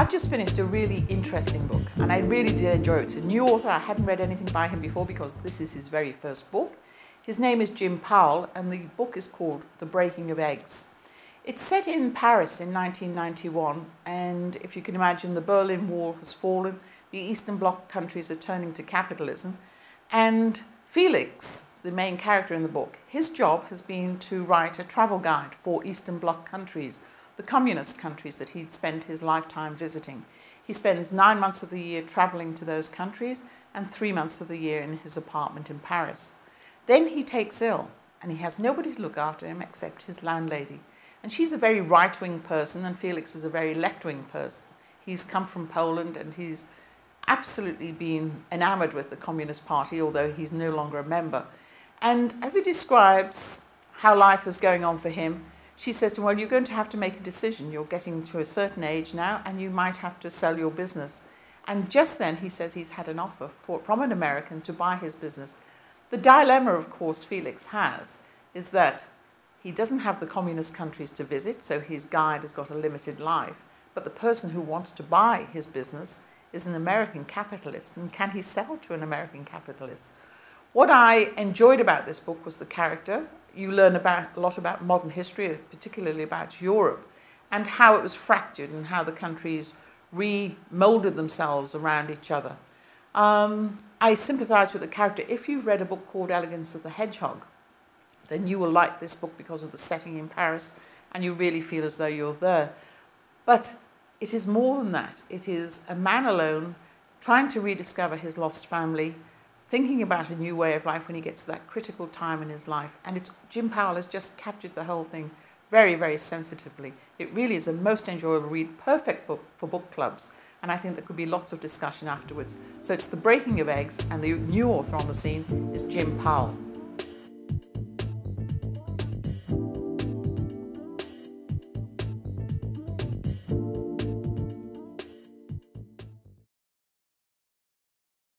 I've just finished a really interesting book and I really did enjoy it. It's a new author. I hadn't read anything by him before because this is his very first book. His name is Jim Powell and the book is called The Breaking of Eggs. It's set in Paris in 1991, and if you can imagine, the Berlin Wall has fallen, the Eastern Bloc countries are turning to capitalism, and Felix, the main character in the book, his job has been to write a travel guide for Eastern Bloc countries, the communist countries that he'd spent his lifetime visiting. He spends 9 months of the year travelling to those countries and 3 months of the year in his apartment in Paris. Then he takes ill and he has nobody to look after him except his landlady. And she's a very right-wing person and Felix is a very left-wing person. He's come from Poland and he's absolutely been enamoured with the Communist Party, although he's no longer a member. And as he describes how life is going on for him, she says to him, well, you're going to have to make a decision. You're getting to a certain age now and you might have to sell your business. And just then he says he's had an offer from an American to buy his business. The dilemma, of course, Felix has is that he doesn't have the communist countries to visit, so his guide has got a limited life. But the person who wants to buy his business is an American capitalist, and can he sell to an American capitalist? What I enjoyed about this book was the character. You learn a lot about modern history, particularly about Europe, and how it was fractured and how the countries remoulded themselves around each other. I sympathise with the character. If you've read a book called Elegance of the Hedgehog, then you will like this book because of the setting in Paris and you really feel as though you're there. But it is more than that. It is a man alone trying to rediscover his lost family, thinking about a new way of life when he gets to that critical time in his life. And Jim Powell has just captured the whole thing very, very sensitively. It really is a most enjoyable read, perfect book for book clubs. And I think there could be lots of discussion afterwards. So it's The Breaking of Eggs, and the new author on the scene is Jim Powell.